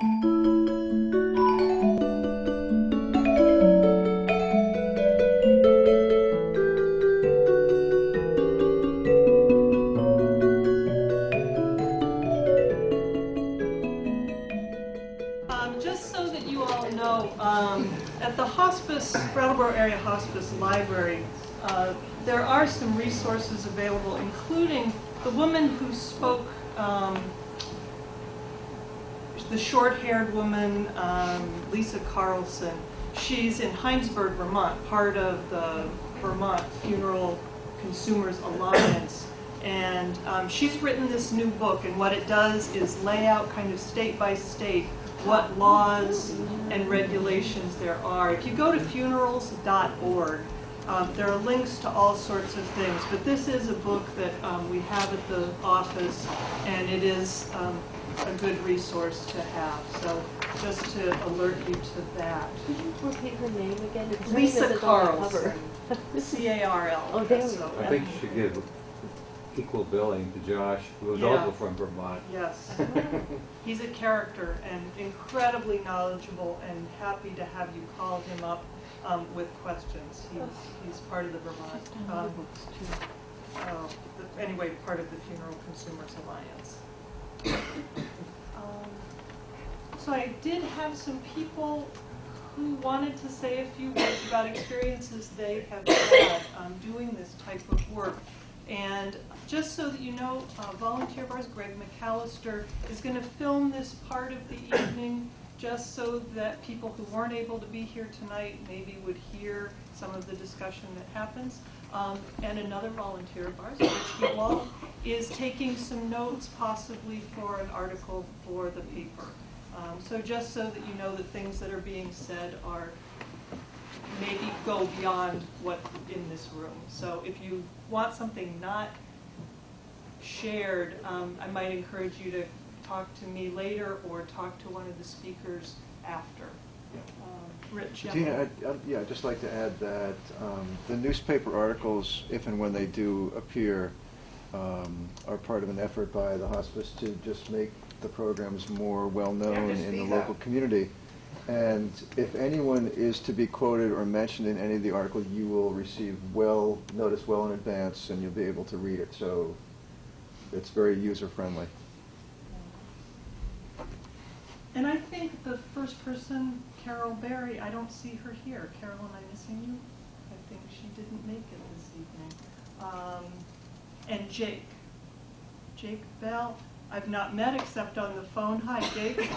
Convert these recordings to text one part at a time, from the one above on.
Just so that you all know, at the hospice, Brattleboro Area Hospice Library, there are some resources available, including the woman who spoke, the short-haired woman, Lisa Carlson. She's in Heinsberg, Vermont, part of the Vermont Funeral Consumers Alliance. And she's written this new book, and what it does is lay out kind of state by state what laws and regulations there are. If you go to funerals.org, there are links to all sorts of things, but this is a book that we have at the office, and it is a good resource to have. So just to alert you to that. Could you repeat her name again? Because her Lisa name isn't on the Carlson. cover. C-A-R-L. Oh, there we So, go. I think you should give equal billing to Josh, who is Yeah. also from Vermont. Yes. He's a character and incredibly knowledgeable, and happy to have you call him up with questions. He's part of the Vermont, anyway, part of the Funeral Consumers Alliance. So I did have some people who wanted to say a few words about experiences they have had doing this type of work. And just so that you know, a volunteer of ours, Greg McAllister, is going to film this part of the evening just so that people who weren't able to be here tonight maybe would hear some of the discussion that happens. And another volunteer of ours, Rich Ewald, is taking some notes possibly for an article for the paper. So just so that you know that things that are being said are maybe go beyond what in this room. So if you want something not shared, I might encourage you to talk to me later or talk to one of the speakers after. Rich. Tina, I'd just like to add that the newspaper articles, if and when they do appear, are part of an effort by the hospice to just make the programs more well-known in the local community. And if anyone is to be quoted or mentioned in any of the articles, you will receive notice well in advance, and you'll be able to read it. So it's very user-friendly. And I think the first person, Carol Berry, I don't see her here. Carol, am I missing you? I think she didn't make it this evening. And Jake Bell, I've not met except on the phone. Hi, Jake.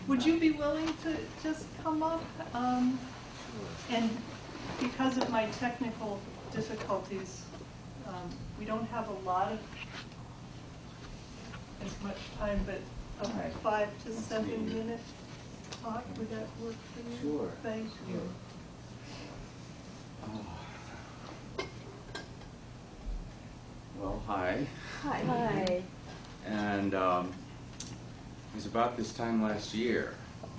Would you be willing to just come up? And because of my technical difficulties, we don't have a lot of as much time, but a 5 to 7 minute talk, would that work for you? Sure. Thank you. Well, hi. Hi. Hi. And it was about this time last year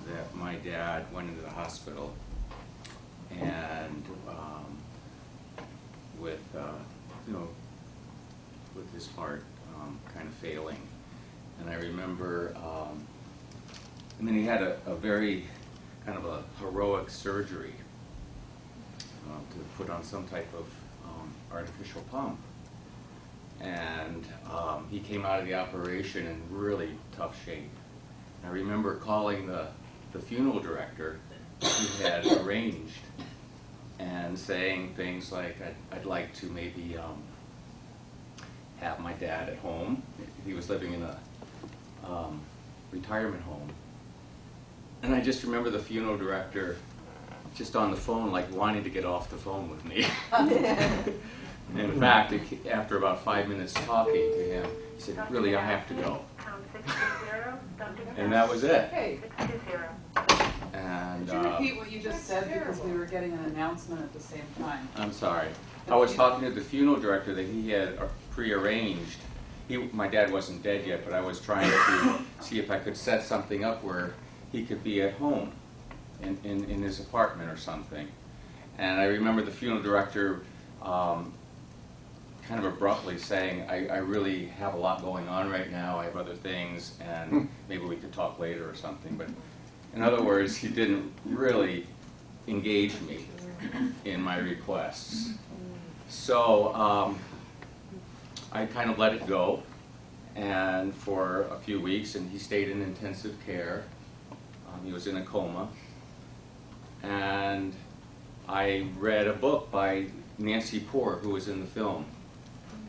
that my dad went into the hospital, and with with his heart kind of failing. And I remember, he had a very kind of a heroic surgery to put on some type of artificial pump. And he came out of the operation in really tough shape. I remember calling the funeral director who had arranged and saying things like, I'd like to maybe have my dad at home. He was living in a retirement home. And I just remember the funeral director just on the phone, like wanting to get off the phone with me. In fact, after about 5 minutes talking to him, he said, really, I have to go. And that was it. And, could you repeat what you just said, because we were getting an announcement at the same time? I'm sorry. I was talking to the funeral director that he had prearranged. My dad wasn't dead yet, but I was trying to see if I could set something up where he could be at home in his apartment or something. And I remember the funeral director kind of abruptly saying, I really have a lot going on right now, I have other things, and maybe we could talk later or something. But in other words, he didn't really engage me in my requests. So I kind of let it go, and for a few weeks, and he stayed in intensive care. He was in a coma. And I read a book by Nancy Poor, who was in the film.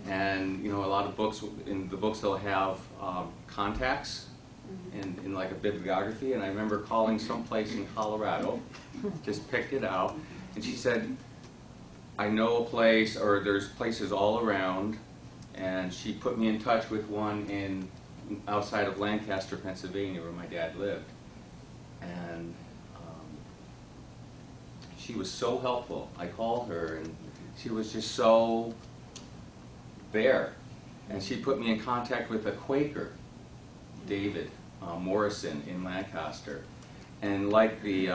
And you know, a lot of books, in the books they'll have contacts in like a bibliography. And I remember calling someplace in Colorado, just picked it out, and she said, I know a place, or there's places all around, and she put me in touch with one outside of Lancaster, Pennsylvania, where my dad lived. And she was so helpful. I called her, and she was just so there. And she put me in contact with a Quaker, David Morrison, in Lancaster. And like the,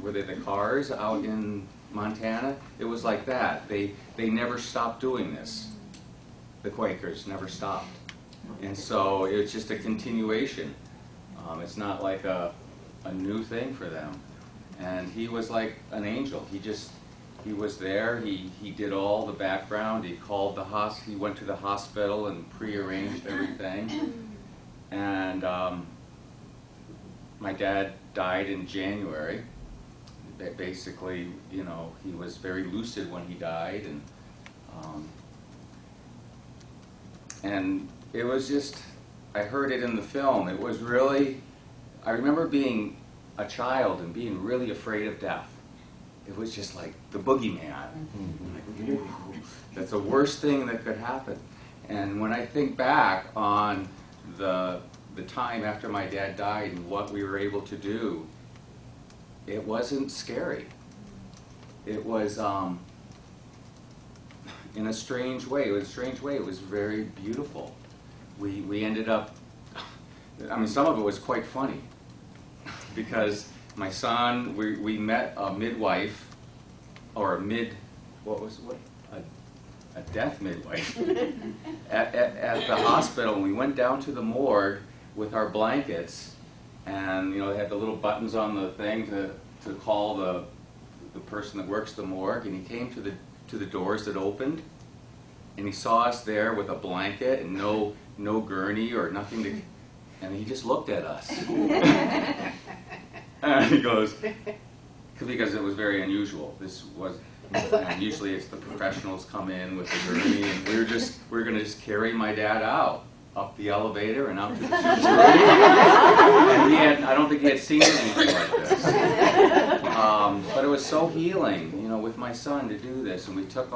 were they the cars out in Montana? It was like that. They never stopped doing this. The Quakers never stopped. And so it's just a continuation. It's not like a new thing for them. And he was like an angel. He was there. He did all the background. He called he went to the hospital and prearranged everything. And my dad died in January. Basically, you know, he was very lucid when he died, and it was just, I heard it in the film. It was really, I remember being a child and being really afraid of death. It was just like the boogeyman. Like, that's the worst thing that could happen. And when I think back on the time after my dad died and what we were able to do, it wasn't scary. It was, in a strange way, it was very beautiful. We ended up, I mean, some of it was quite funny, because my son, we met a midwife, or a death midwife at the hospital, and we went down to the morgue with our blankets, and you know, they had the little buttons on the thing to call the person that works the morgue, and he came to the doors that opened, and he saw us there with a blanket and no gurney or nothing to, and he just looked at us. And he goes, because it was very unusual. This was, and usually it's the professionals come in with the gurney, and we were going to just carry my dad out, up the elevator and out to the security. And I don't think he had seen anything like this. But it was so healing, you know, with my son to do this. And we took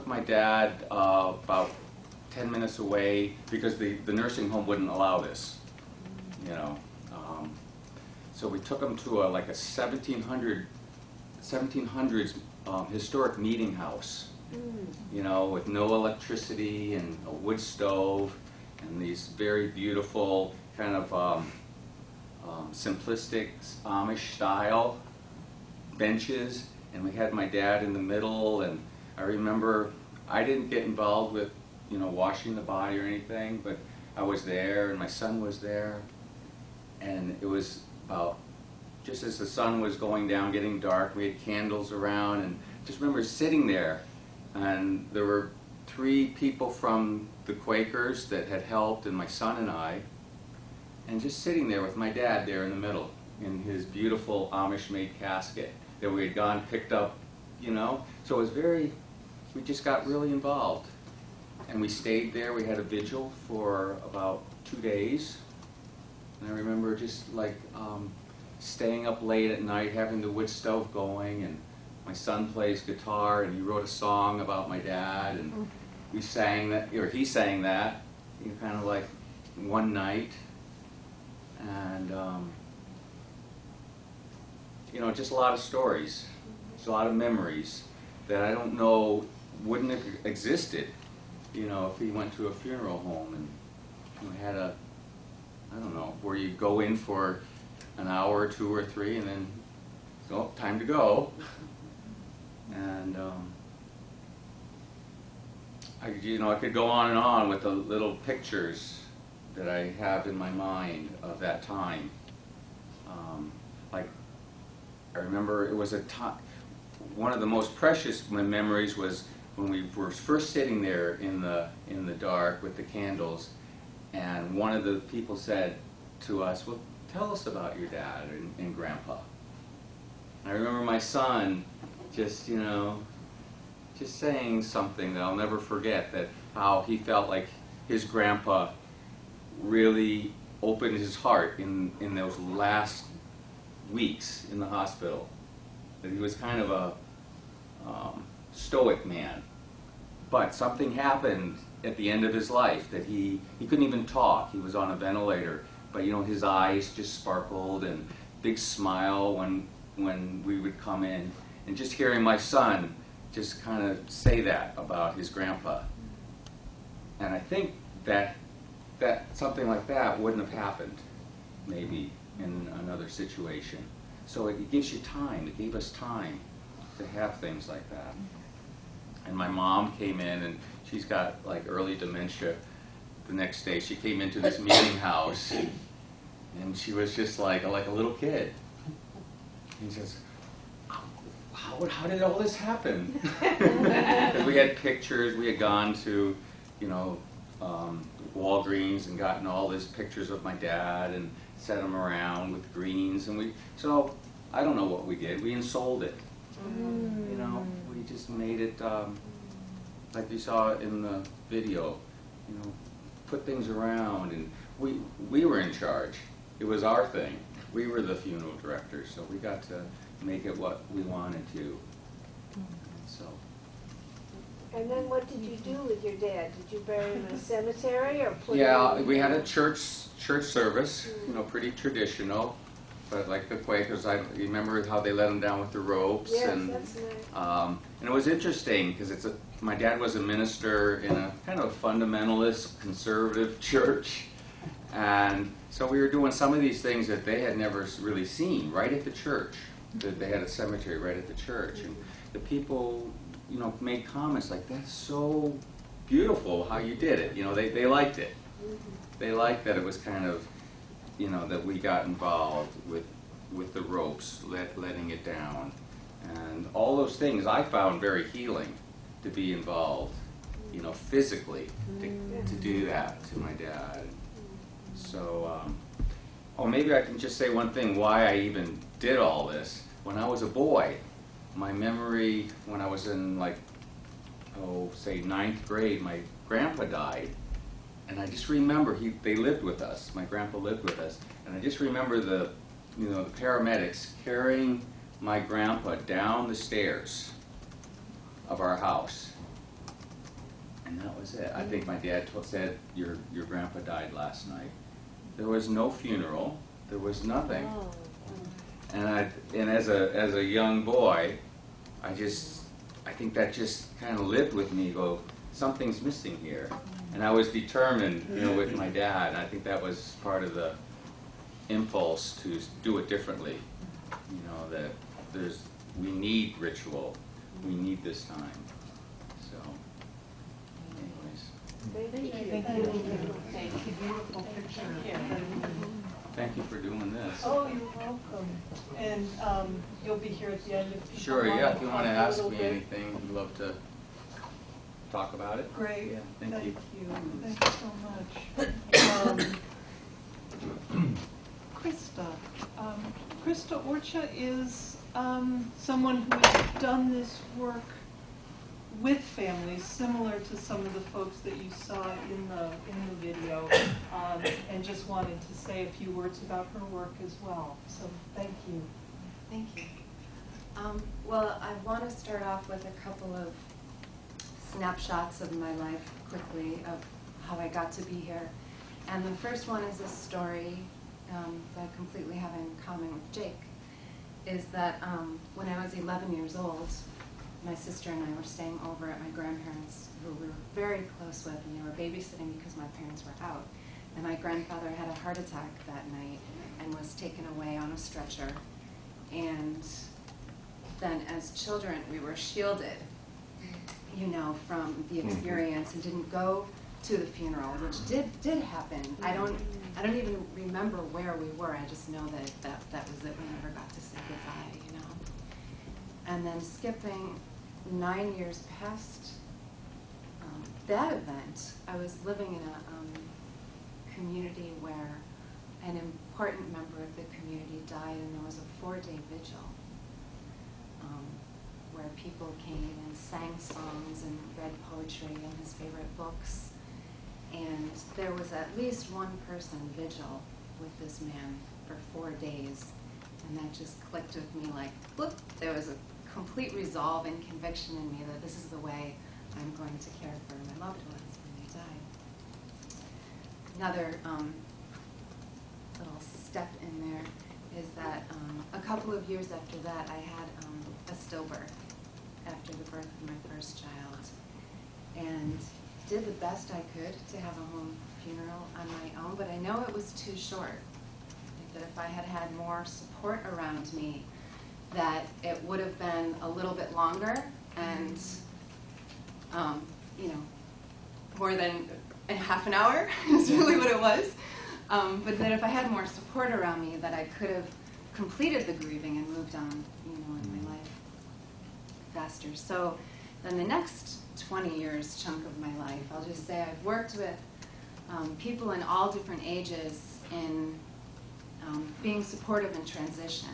my dad about 10 minutes away, because the nursing home wouldn't allow this, you know. So we took him to like a 1700s historic meeting house, you know, with no electricity and a wood stove, and these very beautiful kind of simplistic Amish style benches, and we had my dad in the middle. And I remember I didn't get involved with, you know, washing the body or anything, but I was there, and my son was there, and it was about just as the sun was going down, getting dark. We had candles around, and just remember sitting there, and there were 3 people from the Quakers that had helped, and my son and I, and just sitting there with my dad there in the middle in his beautiful Amish-made casket that we had gone picked up, you know. So it was we just got really involved, and we stayed there. We had a vigil for about 2 days, and I remember just like staying up late at night, having the wood stove going, and my son plays guitar, and he wrote a song about my dad, and we sang that, or he sang that, you know, kind of like one night, and you know, just a lot of stories, just a lot of memories that I don't know wouldn't have existed, you know, if he went to a funeral home and you know, had a, I don't know, where you go in for an hour or 2 or 3, and then, oh, time to go. And I could go on and on with the little pictures that I have in my mind of that time. Like, I remember it was a time, one of the most precious memories was when we were first sitting there in the dark with the candles, and one of the people said to us, "Well, tell us about your dad and Grandpa." And I remember my son just, just saying something that I'll never forget, that how he felt like his grandpa really opened his heart in those last weeks in the hospital. That he was kind of a stoic man, but something happened at the end of his life that he couldn't even talk. He was on a ventilator, but his eyes just sparkled, and big smile when we would come in, and just hearing my son just kind of say that about his grandpa. And I think that something like that wouldn't have happened maybe in another situation. So it gives you time. It gave us time to have things like that. And my mom came in, and she's got like early dementia. The next day she came into this meeting house, and she was just like a little kid. And she says, how did all this happen? Because we had pictures, we had gone to, Walgreens and gotten all these pictures of my dad and set them around with greens, and so I don't know what we did. We ensouled it. We just made it like you saw in the video. Put things around, and we were in charge. It was our thing. We were the funeral directors, so we got to make it what we wanted to. So. And then what did you do with your dad? Did you bury him in a cemetery or put him Yeah, in? we had a church service, pretty traditional, but like the Quakers, I remember how they let him down with the ropes. Yes, and that's nice. and it was interesting because my dad was a minister in a kind of fundamentalist, conservative church, and so we were doing some of these things that they had never really seen right at the church. They had a cemetery right at the church, and the people, made comments like, "That's so beautiful how you did it." They liked it. They liked that it was kind of, that we got involved with the ropes, letting it down, and all those things I found very healing to be involved, physically to do that to my dad. So, maybe I can just say one thing why I even did all this. When I was a boy, my memory when I was in say 9th grade, my grandpa died, and I just remember they lived with us. My grandpa lived with us, and I just remember the paramedics carrying my grandpa down the stairs of our house, and that was it. I think my dad said, "Your grandpa died last night." There was no funeral. There was nothing. Oh. And as a young boy, I think that just kind of lived with me. Go, something's missing here, and I was determined, with my dad. And I think that was part of the impulse to do it differently. That we need ritual, we need this time. So, anyways, Thank you. Thank you. Beautiful picture. thank you for doing this. Oh, you're welcome. And you'll be here at the end if people Sure, want yeah. If you want to talk a ask little me bit. anything, I'd love to talk about it. Great. Yeah, thank you. Thank you so much. Krista. Krista Orcha is someone who has done this work with families, similar to some of the folks that you saw in the video, and just wanted to say a few words about her work as well. So thank you. Thank you. Well, I want to start off with a couple of snapshots of my life quickly of how I got to be here. And the first one is a story that I completely have in common with Jake, is that when I was 11 years old, my sister and I were staying over at my grandparents, who we were very close with, and they were babysitting because my parents were out. And my grandfather had a heart attack that night and was taken away on a stretcher. And then as children, we were shielded. you know, from the experience and didn't go to the funeral, which did happen. I don't even remember where we were. I just know that was it. We never got to say goodbye, you know. And then skipping 9 years past that event, I was living in a community where an important member of the community died, and there was a 4-day vigil where people came and sang songs and read poetry and his favorite books. And there was at least one person vigil with this man for 4 days. And that just clicked with me like, look, there was a complete resolve and conviction in me that this is the way I'm going to care for my loved ones when they die. Another little step in there is that a couple of years after that, I had a stillbirth after the birth of my first child, and did the best I could to have a home funeral on my own, but I know it was too short. I think that if I had had more support around me, that it would have been a little bit longer and, you know, more than a half an hour is really what it was. But that if I had more support around me, that I could have completed the grieving and moved on, you know, in my life faster. So then the next 20 years chunk of my life, I'll just say I've worked with people in all different ages in being supportive in transition.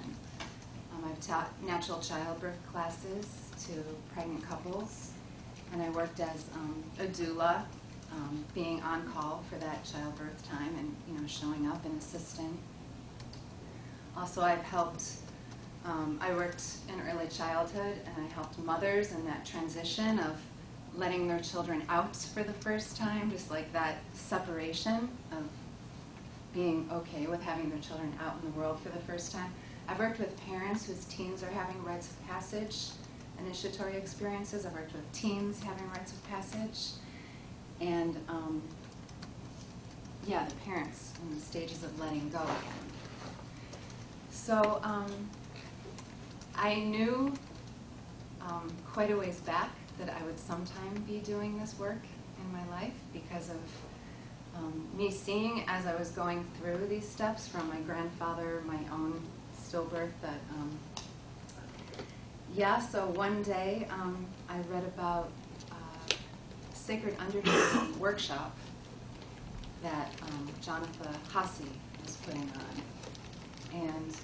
I've taught natural childbirth classes to pregnant couples, and I worked as a doula, being on call for that childbirth time and, you know, showing up and assisting. Also, I've helped, I worked in early childhood, and I helped mothers in that transition of letting their children out for the first time, just like that separation of being okay with having their children out in the world for the first time. I've worked with parents whose teens are having rites of passage, initiatory experiences. I've worked with teens having rites of passage. And yeah, the parents in the stages of letting go again. So I knew quite a ways back that I would sometime be doing this work in my life because of me seeing as I was going through these steps from my grandfather, my own stillbirth, that yeah, so one day I read about Sacred Undertaking workshop that Jonathan Hasse was putting on. And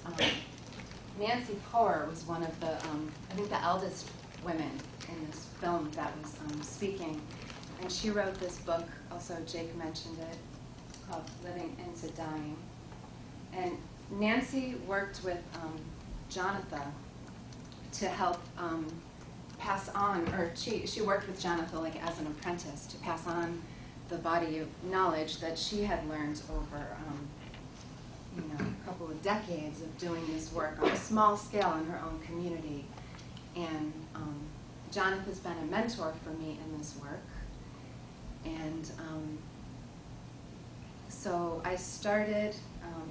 Nancy Power was one of the, I think the eldest women in this film that was speaking. And she wrote this book, also Jake mentioned it, called Living into Dying. And Nancy worked with Jonathan to help pass on, or she worked with Jonathan like as an apprentice to pass on the body of knowledge that she had learned over you know, a couple of decades of doing this work on a small scale in her own community. And Jonathan's been a mentor for me in this work. And so I started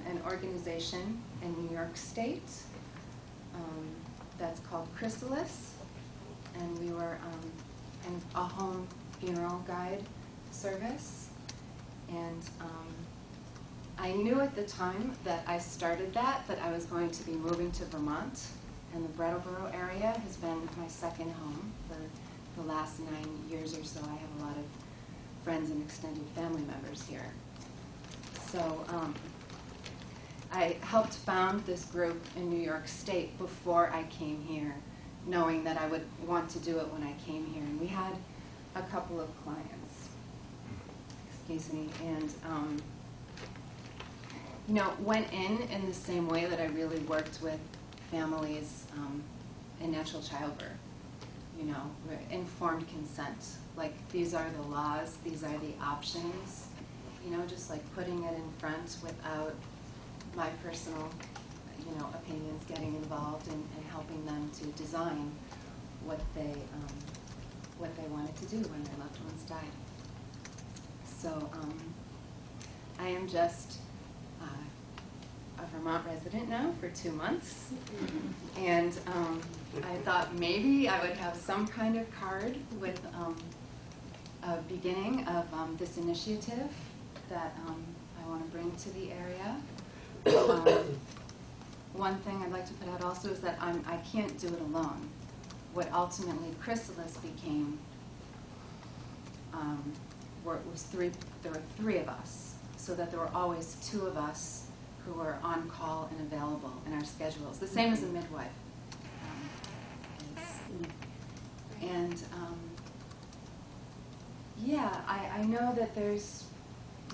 an organization in New York State that's called Chrysalis, and we were in a home funeral guide service. And I knew at the time that I started that I was going to be moving to Vermont, and the Brattleboro area has been my second home for the last 9 years or so. I have a lot of friends and extended family members here. So I helped found this group in New York State before I came here, knowing that I would want to do it when I came here. And we had a couple of clients, excuse me, and you know, went in the same way that I really worked with families in natural childbirth. You know, informed consent. Like, these are the laws, these are the options. You know, just like putting it in front without my personal, you know, opinions getting involved and helping them to design what they wanted to do when their loved ones died. So I am just a Vermont resident now for 2 months. And I thought maybe I would have some kind of card with a beginning of this initiative that I want to bring to the area. One thing I'd like to put out also is that I can't do it alone. What ultimately Chrysalis became there were 3 of us, so that there were always 2 of us who were on call and available in our schedules, the same as a midwife. Yeah, I know that there's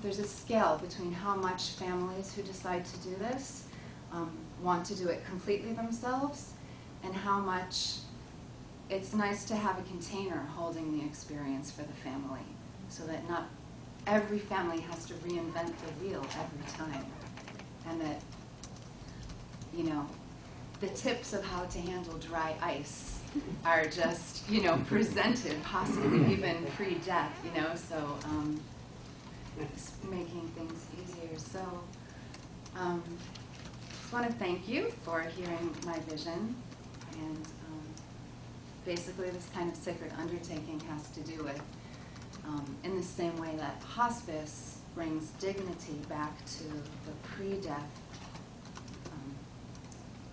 a scale between how much families who decide to do this want to do it completely themselves, and how much it's nice to have a container holding the experience for the family, so that not every family has to reinvent the wheel every time, and that, you know, the tips of how to handle dry ice are just, you know, presented, possibly even pre-death, you know, so it's making things easier. So just want to thank you for hearing my vision, and basically this kind of sacred undertaking has to do with, in the same way that hospice brings dignity back to the pre-death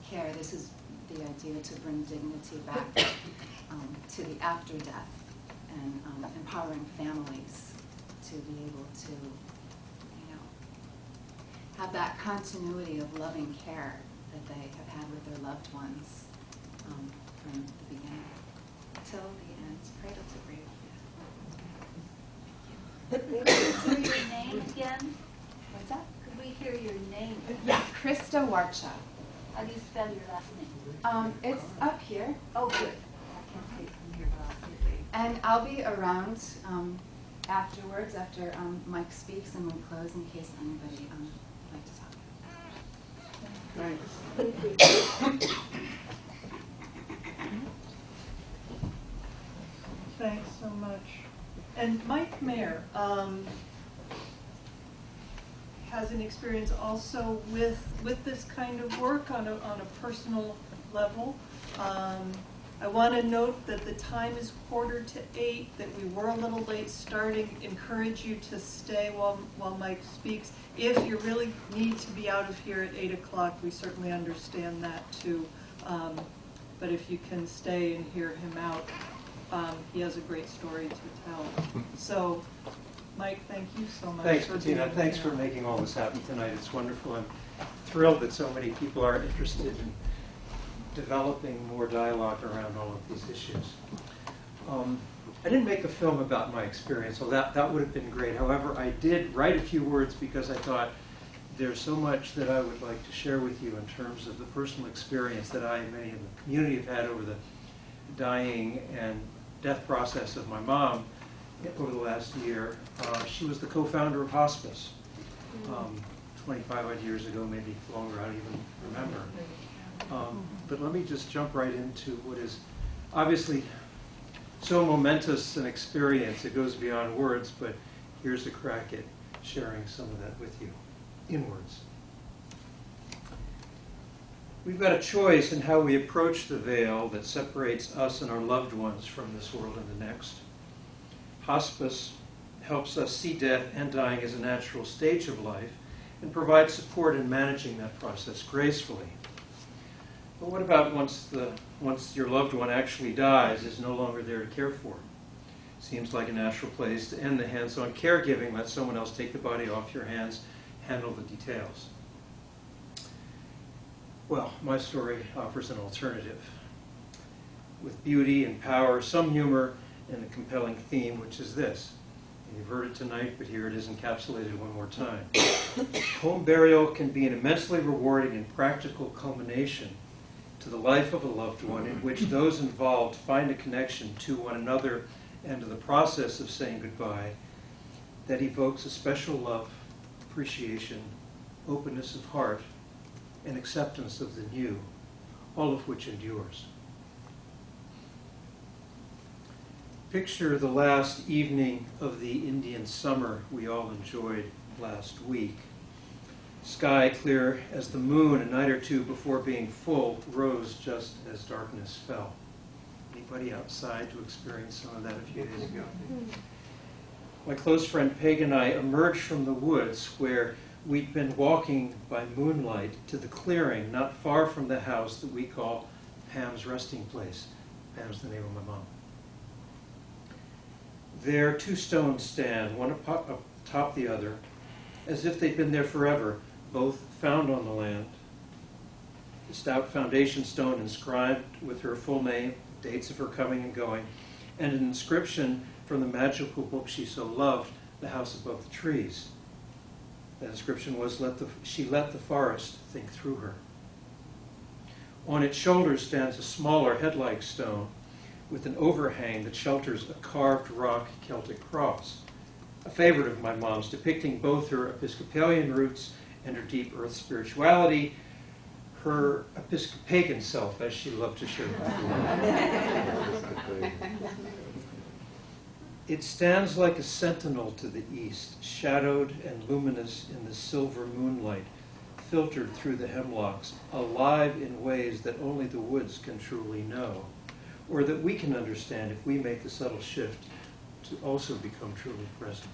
care, this is the idea to bring dignity back to the after-death, and empowering families to be able to, you know, have that continuity of loving care that they have had with their loved ones from the beginning till the end, cradle to grave. Could we hear your name again? What's that? Could we hear your name? Yeah, Krista Warcha. How do you spell your last name? It's up here, Oh, good. I can't see it from here, but I'll see it. and I'll be around afterwards, after Mike speaks, and we close in case anybody would like to talk. Thanks. Thanks so much. And Mike Mayer has an experience also with this kind of work on a personal level. I want to note that the time is 7:45, that we were a little late starting. Encourage you to stay while Mike speaks. If you really need to be out of here at 8 o'clock, we certainly understand that too. But if you can stay and hear him out, he has a great story to tell. So, Mike, thank you so much. Thanks, for Bettina. being Thanks here. for making all this happen tonight. It's wonderful. I'm thrilled that so many people are interested in developing more dialogue around all of these issues. I didn't make a film about my experience, so that would have been great. However, I did write a few words because I thought there's so much that I would like to share with you in terms of the personal experience that I and many in the community have had over the dying and death process of my mom over the last year. She was the co-founder of hospice 25 odd years ago, maybe longer, I don't even remember. But let me just jump right into what is obviously so momentous an experience. It goes beyond words, but here's a crack at sharing some of that with you in words. We've got a choice in how we approach the veil that separates us and our loved ones from this world and the next. Hospice helps us see death and dying as a natural stage of life and provides support in managing that process gracefully. But what about once your loved one actually dies, is no longer there to care for? Seems like a natural place to end the hands-on caregiving, let someone else take the body off your hands, handle the details. Well, my story offers an alternative, with beauty and power, some humor, and a compelling theme, which is this. And you've heard it tonight, but here it is encapsulated one more time. Home burial can be an immensely rewarding and practical culmination to the life of a loved one, in which those involved find a connection to one another and to the process of saying goodbye that evokes a special love, appreciation, openness of heart, and acceptance of the new, all of which endures. Picture the last evening of the Indian summer we all enjoyed last week. Sky clear as the moon a night or two before being full, rose just as darkness fell. Anybody outside to experience some of that a few days ago? My close friend Peg and I emerged from the woods where we'd been walking by moonlight to the clearing not far from the house that we call Pam's resting place. Pam's the name of my mom. There, 2 stones stand, one atop the other, as if they'd been there forever, both found on the land. The stout foundation stone inscribed with her full name, dates of her coming and going, and an inscription from the magical book she so loved, The House Above the Trees. That inscription was, she let the forest think through her. On its shoulders stands a smaller head-like stone with an overhang that shelters a carved rock Celtic cross, a favorite of my mom's, depicting both her Episcopalian roots and her deep earth spirituality, her Episcopagan self, as she loved to share with me. It stands like a sentinel to the east, shadowed and luminous in the silver moonlight, filtered through the hemlocks, alive in ways that only the woods can truly know, or that we can understand if we make the subtle shift to also become truly present.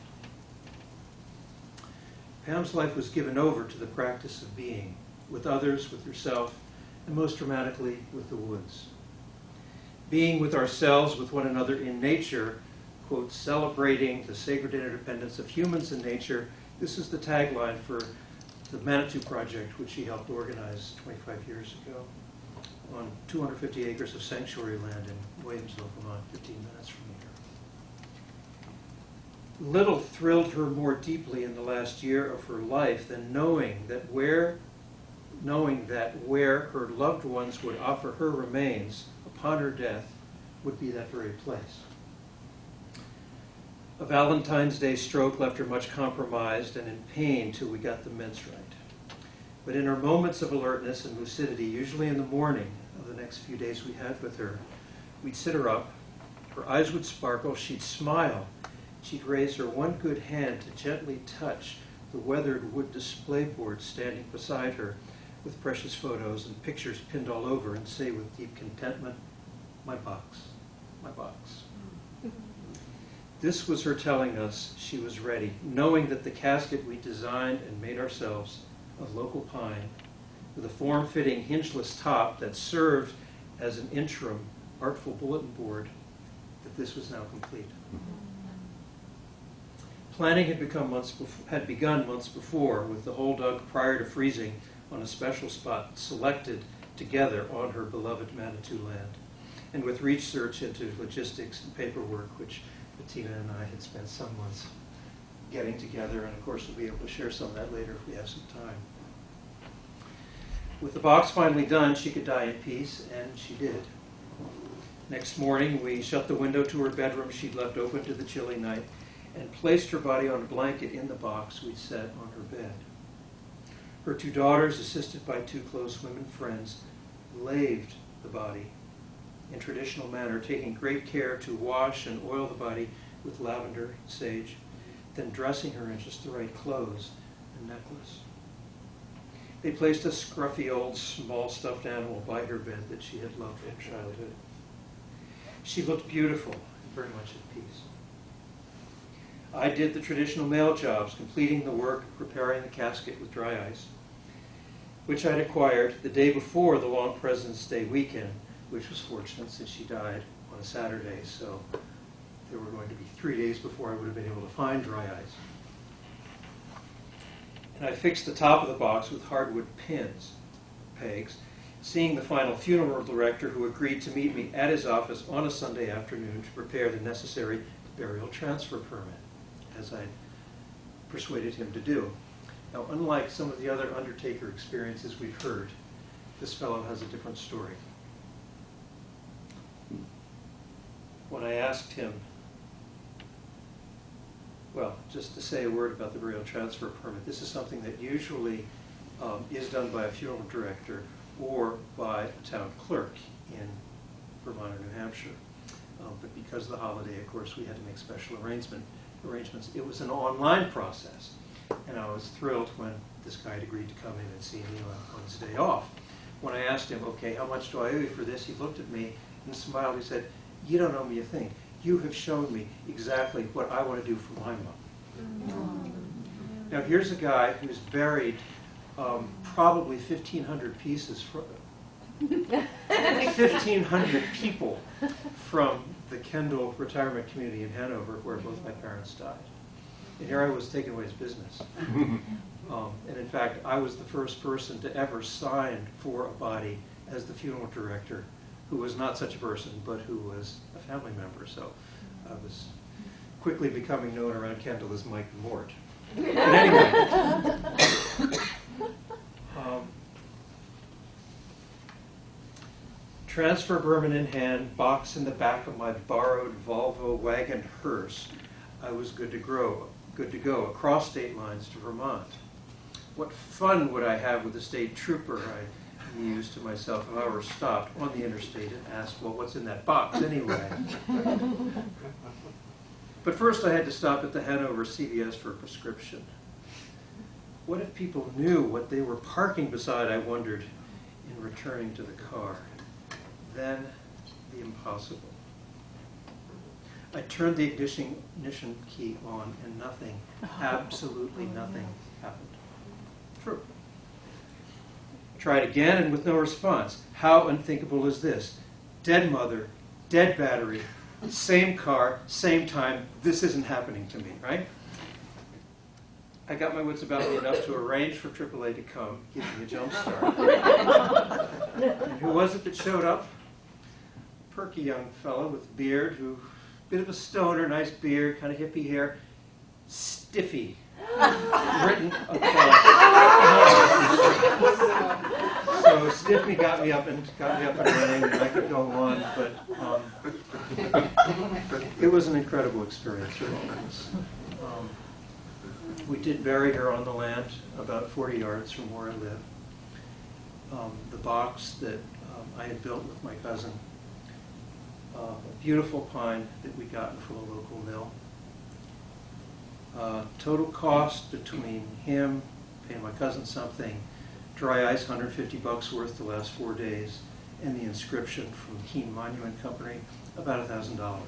Pam's life was given over to the practice of being, with others, with herself, and most dramatically, with the woods. Being with ourselves, with one another in nature, quote, celebrating the sacred interdependence of humans and nature. This is the tagline for the Manitou Project, which she helped organize 25 years ago on 250 acres of sanctuary land in Williamsville, Vermont, 15 minutes from here. Little thrilled her more deeply in the last year of her life than knowing that where her loved ones would offer her remains upon her death would be that very place. A Valentine's Day stroke left her much compromised and in pain till we got the mince right. But in her moments of alertness and lucidity, usually in the morning of the next few days we had with her, we'd sit her up, her eyes would sparkle, she'd smile, she'd raise her one good hand to gently touch the weathered wood display board standing beside her with precious photos and pictures pinned all over, and say with deep contentment, "My box, my box." This was her telling us she was ready, knowing that the casket we designed and made ourselves of local pine, with a form-fitting hingeless top that served as an interim artful bulletin board, that this was now complete. Planning had begun months before, with the hole dug prior to freezing on a special spot selected together on her beloved Manitou land, and with research into logistics and paperwork, which Bettina and I had spent some months getting together, and of course we'll be able to share some of that later if we have some time. With the box finally done, she could die in peace, and she did. Next morning, we shut the window to her bedroom she'd left open to the chilly night, and placed her body on a blanket in the box we'd set on her bed. Her 2 daughters, assisted by 2 close women friends, laved the body in traditional manner, taking great care to wash and oil the body with lavender, sage, then dressing her in just the right clothes and necklace. They placed a scruffy old small stuffed animal by her bed that she had loved from childhood. She looked beautiful and very much at peace. I did the traditional mail jobs, completing the work of preparing the casket with dry ice, which I'd acquired the day before the long President's Day weekend, which was fortunate since she died on a Saturday, so there were going to be 3 days before I would have been able to find dry ice. And I fixed the top of the box with hardwood pegs, seeing the final funeral director, who agreed to meet me at his office on a Sunday afternoon to prepare the necessary burial transfer permit, as I'd persuaded him to do. Now, unlike some of the other undertaker experiences we've heard, this fellow has a different story. When I asked him, well, just to say a word about the burial transfer permit, this is something that usually is done by a funeral director or by a town clerk in Vermont or New Hampshire. But because of the holiday, of course, we had to make special arrangements. It was an online process, and I was thrilled when this guy had agreed to come in and see me on his day off. When I asked him, okay, how much do I owe you for this, he looked at me and smiled. He said, you don't owe me a thing. You have shown me exactly what I want to do for my mom. Now here's a guy who's buried probably 1,500 pieces, 1,500 people from the Kendall retirement community in Hanover, where both my parents died. And here I was taking away his business. And in fact, I was the first person to ever sign for a body as the funeral director, who was not such a person, but who was a family member. So I was quickly becoming known around Kendall as Mike the Mort. But anyway, transfer Berman in hand, box in the back of my borrowed Volvo wagon hearse, I was good to go across state lines to Vermont. What fun would I have with a state trooper, I mused to myself, if I were stopped on the interstate and asked, well, what's in that box anyway? But first I had to stop at the Hanover CVS for a prescription. What if people knew what they were parking beside, I wondered, in returning to the car? Then the impossible. I turned the ignition key on and nothing, absolutely nothing happened. True. Tried again and with no response. How unthinkable is this? Dead mother, dead battery, same car, same time. This isn't happening to me, right? I got my wits about me enough to arrange for AAA to come, give me a jump start. And who was it that showed up? Perky young fellow with beard, who, bit of a stoner, nice beard, kind of hippie hair, Stiffy, written across. So Stiffy got me up and running, and I could go on, but it was an incredible experience for all of us. We did bury her on the land about 40 yards from where I live. The box that I had built with my cousin, a beautiful pine that we got from a local mill. Total cost between him, paying my cousin something, dry ice, $150 worth the last 4 days, and the inscription from Keene Monument Company, about $1,000.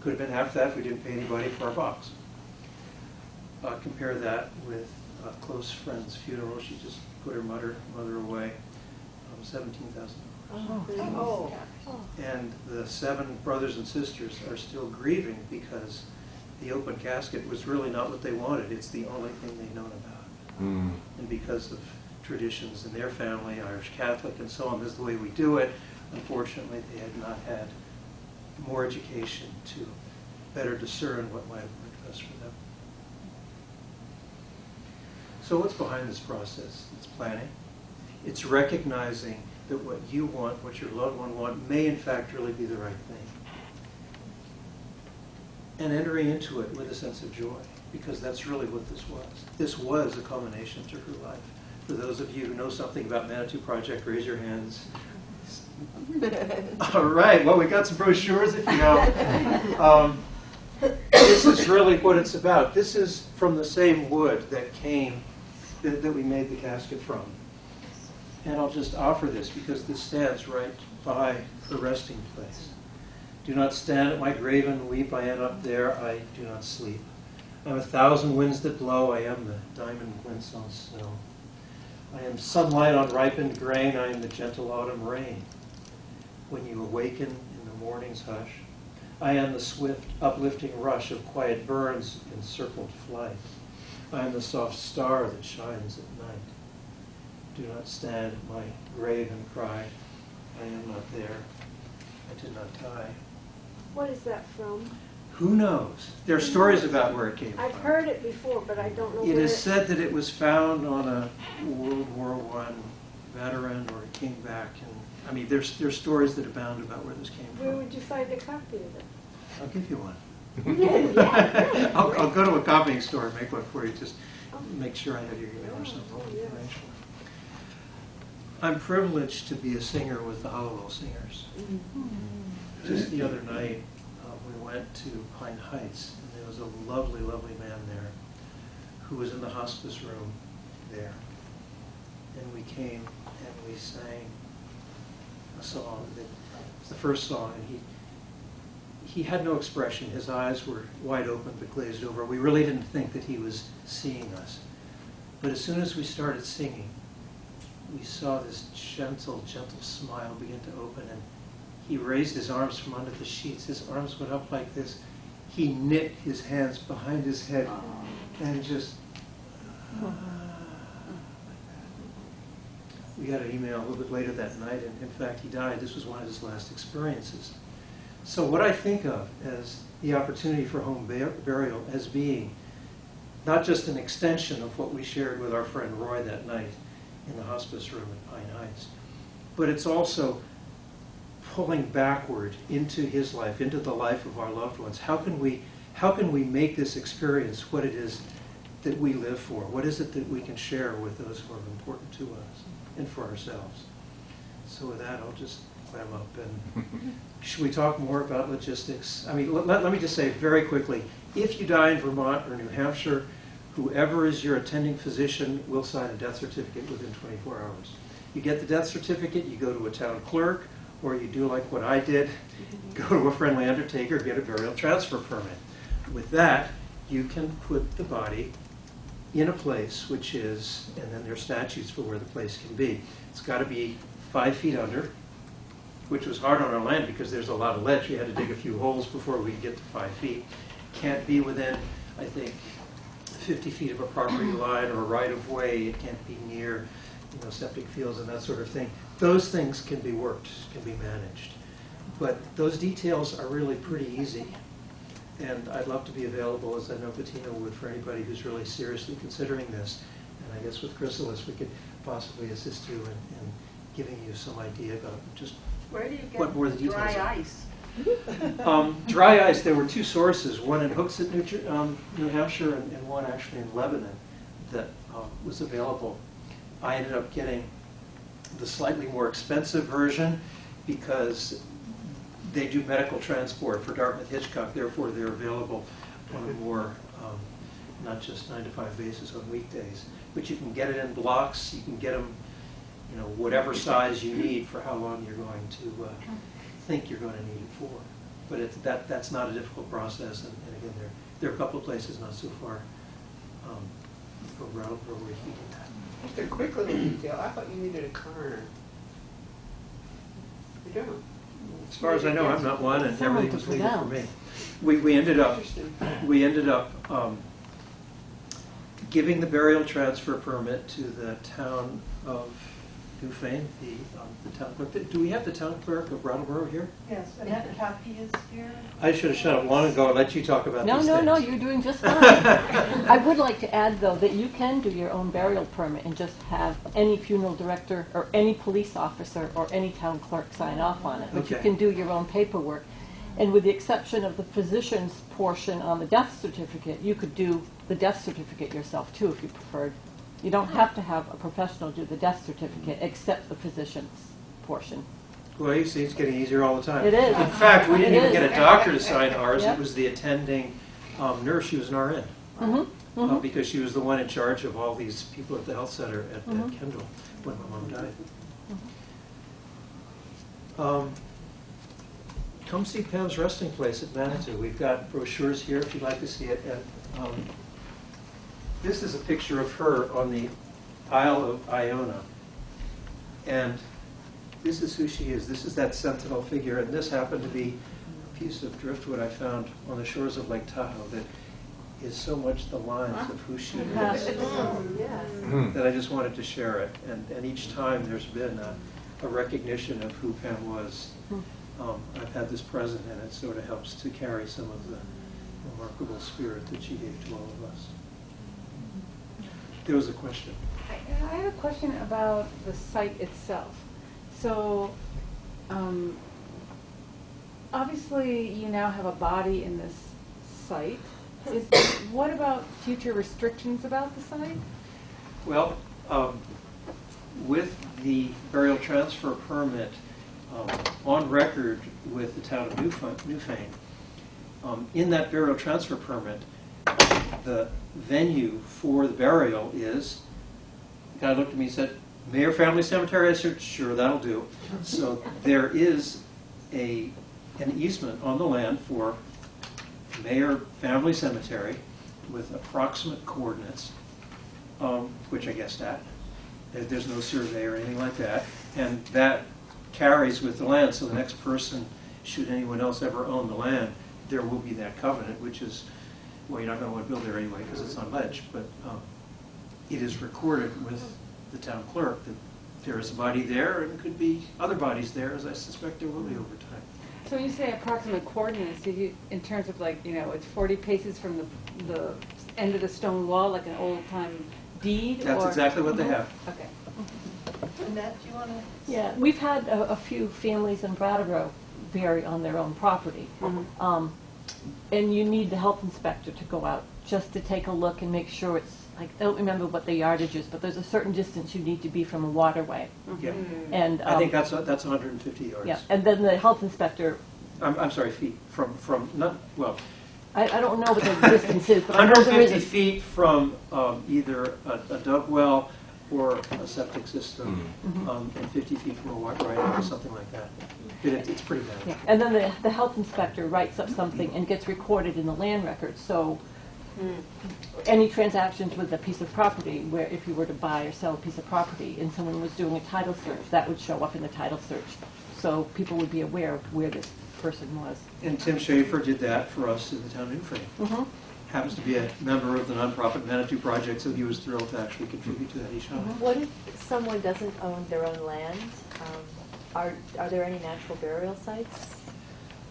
Could have been half that if we didn't pay anybody for our box. Compare that with a close friend's funeral. She just put her mother away, $17,000. Oh. And the 7 brothers and sisters are still grieving because the open casket was really not what they wanted. It's the only thing they've known about. And because of traditions in their family, Irish Catholic and so on, this is the way we do it. Unfortunately, they had not had more education to better discern what might have worked best for them. So what's behind this process? It's planning. It's recognizing that what you want, what your loved one want, may in fact really be the right thing. And entering into it with a sense of joy, because that's really what this was. This was a culmination to her life. For those of you who know something about Manitou Project, raise your hands. All right, well, we got some brochures if you know. This is really what it's about. This is from the same wood that that we made the casket from. And I'll just offer this because this stands right by the resting place. Do not stand at my grave and weep. I am up there. I do not sleep. I am 1,000 winds that blow. I am the diamond glints on snow. I am sunlight on ripened grain. I am the gentle autumn rain. When you awaken in the morning's hush, I am the swift, uplifting rush of quiet birds in circled flight. I am the soft star that shines at night. Do not stand at my grave and cry. I am not there. I did not die. What is that from? Who knows? There are stories about where it came from. I've heard it before, but I don't know It where is said that it was found on a World War I veteran, or it came back. And I mean, there's stories that abound about where this came Where from. would you find a copy of it? I'll give you one. Yeah. I'll go to a copying store and make one for you. Just make sure I have your email or something. Yeah. Information. I'm privileged to be a singer with the Hollowell Singers. Just the other night, we went to Pine Heights, and there was a lovely, lovely man there who was in the hospice room there. And we came and we sang a song that was the first song, and he had no expression. His eyes were wide open but glazed over. We really didn't think that he was seeing us. But as soon as we started singing, we saw this gentle, gentle smile begin to open, and he raised his arms from under the sheets. His arms went up like this. He knit his hands behind his head and just... We got an email a little bit later that night, and in fact he died. This was one of his last experiences. So what I think of as the opportunity for home burial as being not just an extension of what we shared with our friend Roy that night in the hospice room at Pine Heights, but it's also pulling backward into his life, into the life of our loved ones. How can we make this experience what it is that we live for? What is it that we can share with those who are important to us and for ourselves? So with that, I'll just clam up. And should we talk more about logistics? I mean, let me just say very quickly, if you die in Vermont or New Hampshire, whoever is your attending physician will sign a death certificate within 24 hours. You get the death certificate, you go to a town clerk, or you do like what I did, go to a friendly undertaker, get a burial transfer permit. With that, you can put the body in a place which is, and then there are statutes for where the place can be. It's got to be 5 feet under, which was hard on our land because there's a lot of ledge. We had to dig a few holes before we could get to 5 feet. Can't be within, I think, 50 feet of a property line or a right-of-way. It can't be near, septic fields and that sort of thing. Those things can be worked, can be managed. But those details are really pretty easy. And I'd love to be available, as I know Bettina would, for anybody who's really seriously considering this. And I guess with Chrysalis, we could possibly assist you in giving you some idea about just Where do you what more the get details dry are. ice? Dry ice, there were 2 sources, one in Hooksett, New Hampshire, and one actually in Lebanon that was available. I ended up getting the slightly more expensive version because they do medical transport for Dartmouth Hitchcock, therefore they're available on a more, not just 9-to-5 basis on weekdays. But you can get it in blocks, you can get them, whatever size you need for how long you're going to think you're going to need it for. But that's not a difficult process, and again, there are a couple of places not so far from Brattleboro where you can get that. Just a quick little detail. I thought you needed a coroner. You don't. As far as I know, I'm not one, and Someone everything was to legal for pronounce. me. We ended up Interesting. giving the burial transfer permit to the town of Newfane, the town clerk. Do we have the town clerk of Brattleboro here? Yes, and that Kathy is here. I should have shut up long ago and let you talk about No, these no, things. no, you're doing just fine. I would like to add, though, that you can do your own burial permit and just have any funeral director or any police officer or any town clerk sign off on it. But you Okay. can do your own paperwork. And with the exception of the physician's portion on the death certificate, you could do the death certificate yourself, too, if you preferred. You don't have to have a professional do the death certificate, except the physician's portion. Well, you see, it's getting easier all the time. It is. In fact, we didn't It even is. get a doctor to sign ours. Yep. It was the attending nurse. She was an RN. Mm-hmm. Because she was the one in charge of all these people at the health center at Mhm. Kendall when my mom died. Come see Pam's resting place at Manitou. We've got brochures here if you'd like to see it. And this is a picture of her on the Isle of Iona. And this is who she is. This is that sentinel figure. And this happened to be a piece of driftwood I found on the shores of Lake Tahoe that is so much the lines of who she is Yes. that I just wanted to share it. And each time there's been a recognition of who Pam was. I've had this present, and it sort of helps to carry some of the remarkable spirit that she gave to all of us. There was a question. I have a question about the site itself. So, obviously, you now have a body in this site. What about future restrictions about the site? Well, with the burial transfer permit on record with the town of Newfane, in that burial transfer permit, the venue for the burial is, the guy looked at me and said, Mayer Family Cemetery. I said, sure, that'll do. So there is an easement on the land for Mayer Family Cemetery with approximate coordinates, which I guessed at. There's no survey or anything like that. And that carries with the land, so the next person, should anyone else ever own the land, there will be that covenant, which is, well, you're not going to want to build there anyway because it's on ledge, but it is recorded with the town clerk that there is a body there and could be other bodies there, as I suspect there will be over time. So when you say approximate coordinates, did you, in terms of like, it's 40 paces from the end of the stone wall, like an old-time deed? That's or? exactly what they have. Okay. Annette, do you want to? Yeah, we've had a few families in Brattleboro bury on their own property. And you need the health inspector to go out just to take a look and make sure it's, like, I don't remember what the yardage is, but there's a certain distance you need to be from a waterway. Yeah. And I think that's 150 yards. yeah, and then the health inspector, I'm sorry, feet from not, well, I don't know what the distance is, but I know there is 150 a feet from either a dug well or a septic system, and 50 feet from a water right or something like that. It's pretty bad. yeah. And then the health inspector writes up something and gets recorded in the land record. So any transactions with a piece of property, where if you were to buy or sell a piece of property and someone was doing a title search, that would show up in the title search. So people would be aware of where this person was. And Tim Schaefer did that for us in the town of New Freedom. Happens to be a member of the nonprofit Manitou Project, so he was thrilled to actually contribute to that each time. What if someone doesn't own their own land? Are there any natural burial sites?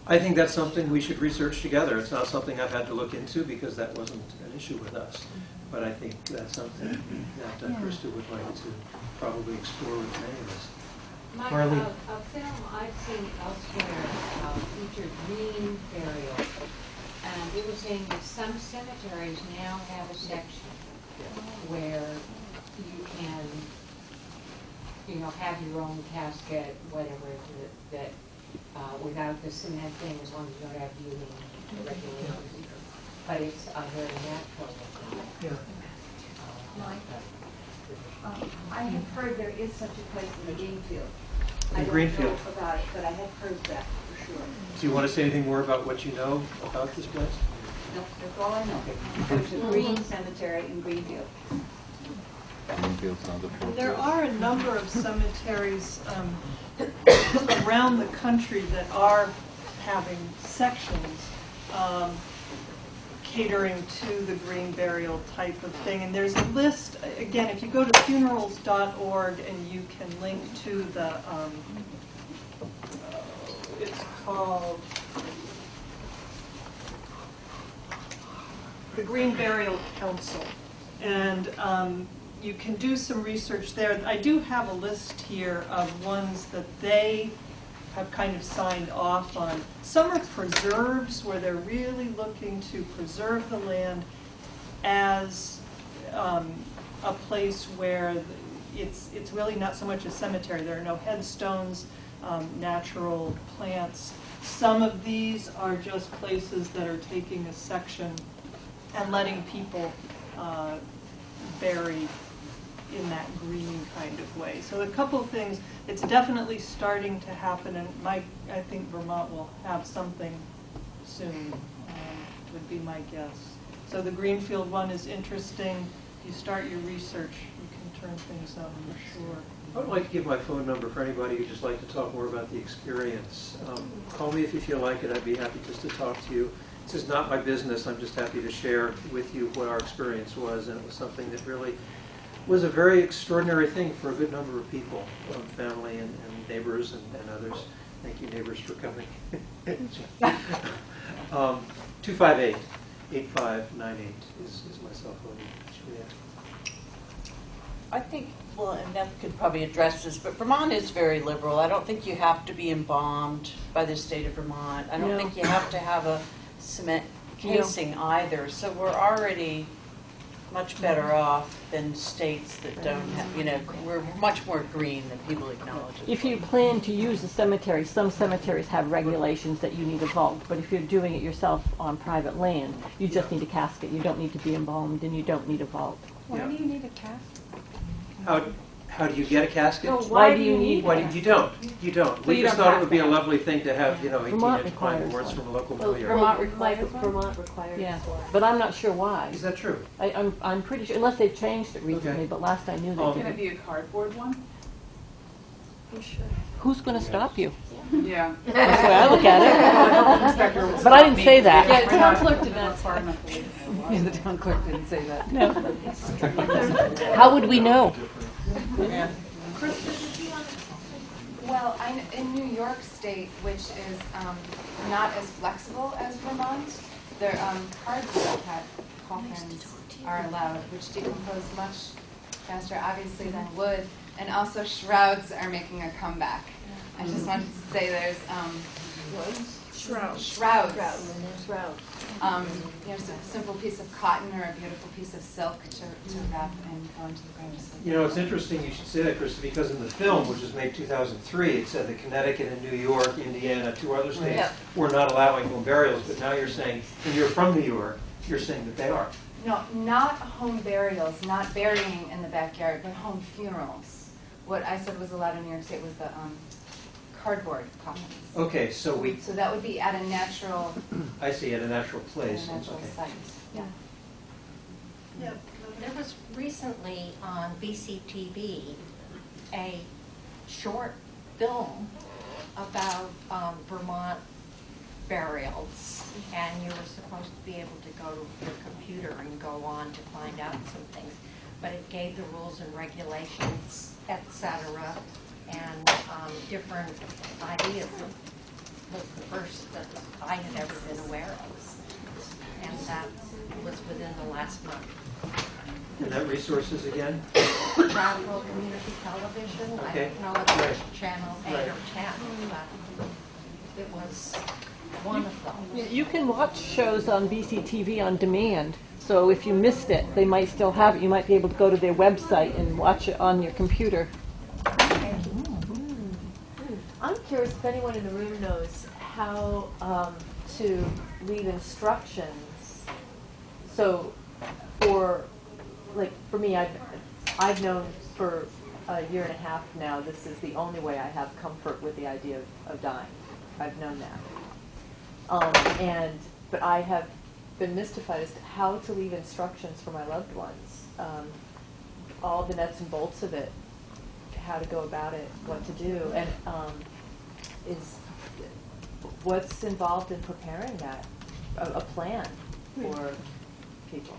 I think that's something we should research together. It's not something I've had to look into because that wasn't an issue with us. But I think that's something that Krista would like to probably explore with many of us. Mike, Marlene. a film I've seen elsewhere featured green burial. And it was saying that some cemeteries now have a section where you can, have your own casket, whatever, that without the cement thing, as long as you don't have viewing regulations. But it's a very natural look. I have heard there is such a place in Greenfield. In Greenfield. I don't know about it, but I have heard that for sure. Do you want to say anything more about what you know about this place? No, that's all I know. There's a green cemetery in Greenfield. There are a number of cemeteries around the country that are having sections catering to the green burial type of thing. And there's a list, again, if you go to funerals.org and you can link to the, it's called the Green Burial Council. And you can do some research there. I do have a list here of ones that they have kind of signed off on. Some are preserves, where they're really looking to preserve the land as a place where it's really not so much a cemetery. There are no headstones, natural plants. Some of these are just places that are taking a section and letting people bury in that green kind of way. So a couple of things, it's definitely starting to happen, and I think Vermont will have something soon, would be my guess. So the Greenfield one is interesting. If you start your research, you can turn things up for sure. I would like to give my phone number for anybody who'd just like to talk more about the experience. Call me if you feel like it. I'd be happy just to talk to you. This is not my business. I'm just happy to share with you what our experience was, and it was something that really was a very extraordinary thing for a good number of people, family and neighbors and others. Thank you, neighbors, for coming. 258-8598 is my cell phone. Juliet. I think, well, and Beth could probably address this, but Vermont is very liberal. I don't think you have to be embalmed by the state of Vermont. I don't think you have to have a cement casing either. So we're already much better off than states that don't have, you know, we're much more green than people acknowledge it. If you plan to use a cemetery, some cemeteries have regulations that you need a vault, but if you're doing it yourself on private land, you just need a casket. You don't need to be embalmed, and you don't need a vault. Why do you need a casket? How do you get a casket? No, Why do you need Why one? You don't. You don't. So We you just don't thought it have would be to a have lovely thing to have, 18-inch Vermont pine requires boards one. from a local Well, millionaire. Vermont requires one? Vermont requires Yeah, one. but I'm not sure why. Is that true? I'm pretty sure, unless they've changed it recently, Okay. but last I knew they Can didn't. it be a cardboard one? Who's going to stop you? Yeah. That's the way I look at it. But I didn't say that. Yeah, town clerk did not say that. Yeah, the town clerk didn't say that. No. How would we know? Yeah. Well, in New York State, which is not as flexible as Vermont, their cardboard coffins are allowed, which decompose much faster, obviously, than wood. And also shrouds are making a comeback. I just wanted to say there's shrouds. Shrouds. There's a simple piece of cotton or a beautiful piece of silk to wrap and go into the ground. You know, it's interesting you should say that, Krista, because in the film, which was made 2003, it said that Connecticut and New York, Indiana, 2 other states were not allowing home burials, but now you're saying, and you're from New York, you're saying that they are. No, not home burials, not burying in the backyard, but home funerals. What I said was allowed in New York State was the cardboard coffins. Okay, so we, So that would be at a natural, I see, at a natural at place. a natural Okay. site. Yeah. There was recently on BCTV a short film about Vermont burials, and you were supposed to be able to go to your computer and go on to find out some things, but it gave the rules and regulations, etc., and different ideas. Was the first that I had ever been aware of, and that was within the last month. And that resources again? Travel Community Television, I Okay. don't know if Right. it's channel 8 Right. or 10, but it was one of those. You can watch shows on BCTV on demand, so if you missed it, they might still have it. You might be able to go to their website and watch it on your computer. I'm curious if anyone in the room knows how to leave instructions. So, for me, I've known for a year and a half now. This is the only way I have comfort with the idea of dying. I've known that, but I have been mystified as to how to leave instructions for my loved ones. All the nuts and bolts of it, how to go about it, what to do, and is what's involved in preparing that, a plan for people.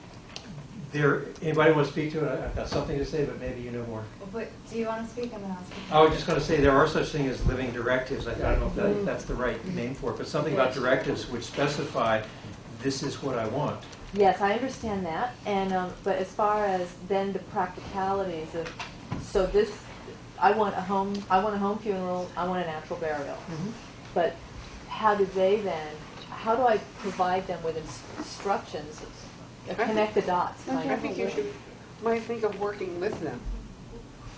Anybody want to speak to it? I've got something to say, but maybe you know more. But do you want to speak, and then I'll speak? I was just going to say there are such things as living directives. I don't know if that's the right name for it, but something about directives which specify this is what I want. Yes, I understand that, and but as far as then the practicalities of, so this, I want a home funeral, I want a natural burial, but how do how do I provide them with instructions, connect the dots? I think you might think of working with them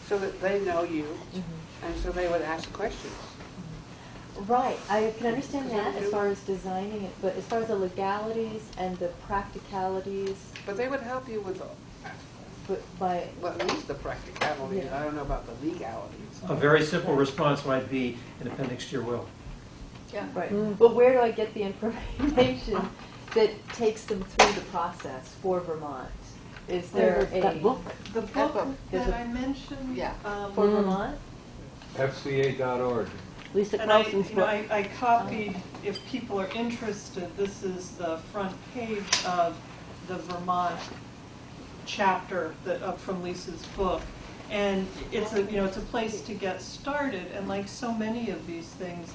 so that they know you, and so they would ask questions. Right, I can understand that as far as designing it, but as far as the legalities and the practicalities. But they would help you with, well, at least the practicalities. Yeah. I don't know about the legalities. A very simple response might be an appendix to your will. Yeah. Right. But where do I get the information that takes them through the process for Vermont? Is there that book? The book There's that a- I mentioned. Yeah. For Vermont? FCA.org. Lisa And Clausen's you know, book. I copied, if people are interested, this is the front page of the Vermont chapter that from Lisa's book. And it's a place to get started. And like so many of these things,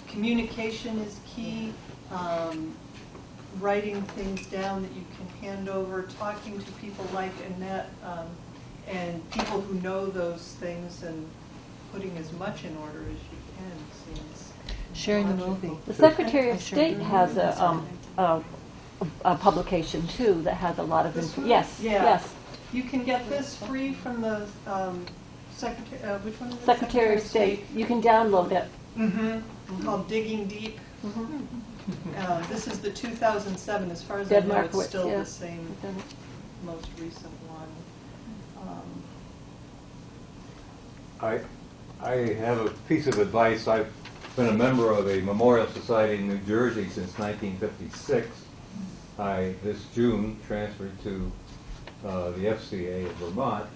communication is key. Writing things down that you can hand over, talking to people like Annette, and people who know those things, and putting as much in order as you can seems Sharing the logical. movie. The Secretary of State has a a publication too that has a lot of This info. one? Yes, Yeah. yes. You can get this free from the Secretary, which one is it? Secretary of State, you can download it. Mm-hmm. Called Digging Deep. This is the 2007, as far as I Deb know, it's Markowitz, still yeah. the same, most recent one. I have a piece of advice. I've been a member of a Memorial Society in New Jersey since 1956. I, this June, transferred to the FCA of Vermont.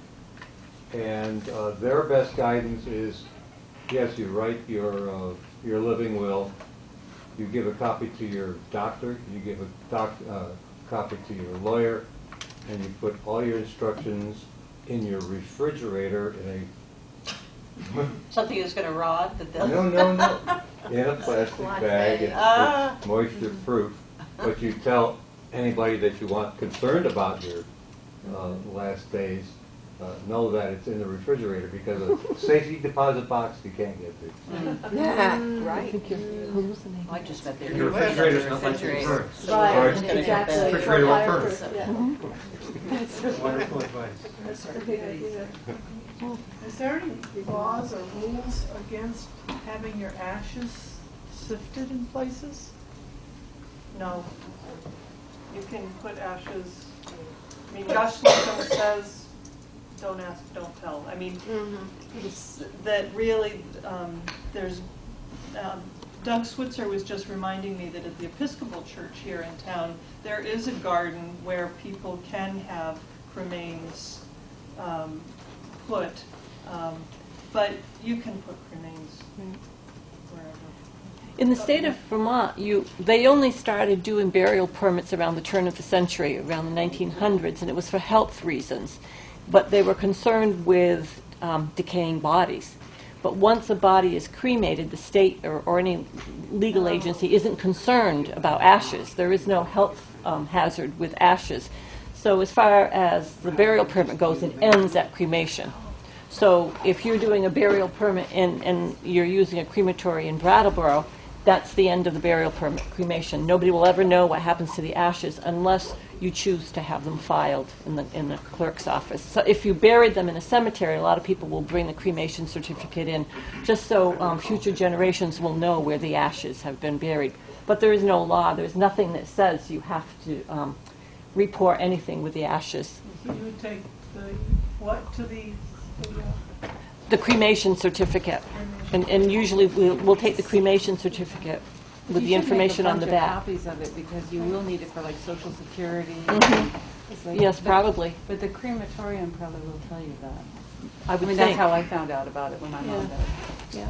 And their best guidance is, yes, you write your living will, you give a copy to your doctor, you give a copy to your lawyer, and you put all your instructions in your refrigerator in Something that's going to rot? That they'll- no, in a plastic bag. It's moisture proof. But you tell anybody that you want concerned about your last days, know that it's in the refrigerator, because a safety deposit box you can't get to. Right. I think you're hallucinating. I just met Your refrigerator's not like your refrigerator. furnace. Right, Right. exactly. Refrigerator will Fire burn. proof, yeah. That's wonderful advice. Is there any laws or rules against having your ashes sifted in places? No. You can put ashes, I mean, Josh Slocum says, don't ask, don't tell. I mean, that really, there's, Doug Switzer was just reminding me that at the Episcopal Church here in town, there is a garden where people can have cremains put, but you can put cremains wherever. In the state of Vermont, they only started doing burial permits around the turn of the century, around the 1900s, and it was for health reasons. But they were concerned with decaying bodies. But once a body is cremated, the state or any legal agency isn't concerned about ashes. There is no health hazard with ashes. So as far as the burial permit goes, it ends at cremation. So if you're doing a burial permit and you're using a crematory in Brattleboro, that's the end of the burial permit, cremation. Nobody will ever know what happens to the ashes unless you choose to have them filed in the clerk's office. So if you buried them in a cemetery, a lot of people will bring the cremation certificate in just so future generations will know where the ashes have been buried. But there is no law. There's nothing that says you have to report anything with the ashes. So you would take the, what, to the The cremation certificate. And usually we'll take the cremation certificate with the information on the back. You should make a bunch of copies of it, because you will need it for like Social Security. It's like- Yes, probably. But the crematorium probably will tell you that. I would mean, think. that's how I found out about it when my mom died. Yeah.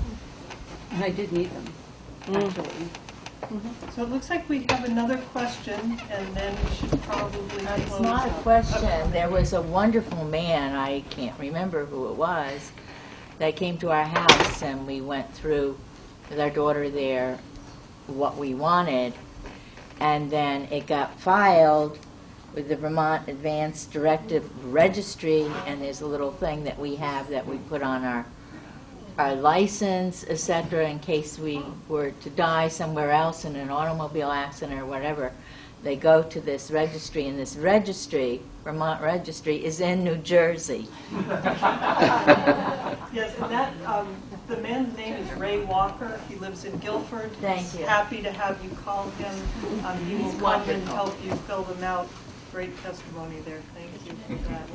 And I did need them, actually. So it looks like we have another question, and then we should probably close It's not a out. question. There was a wonderful man, I can't remember who it was, that came to our house, and we went through with our daughter there what we wanted, and then it got filed with the Vermont Advanced Directive Registry, and there's a little thing that we have that we put on our license, etc., in case we were to die somewhere else in an automobile accident or whatever. They go to this registry, and this registry, Vermont Registry, is in New Jersey. Yes, and that, the man's name is Ray Walker. He lives in Guilford. Thank He's you. happy to have you call him. He will come and help you fill them out. Great testimony there. Thank you for that.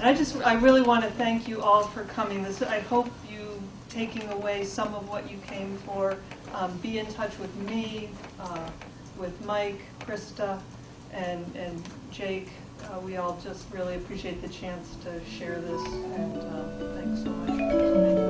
And I really want to thank you all for coming. I hope you taking away some of what you came for. Be in touch with me, with Mike, Krista, and Jake. We all just really appreciate the chance to share this, and thanks so much for coming.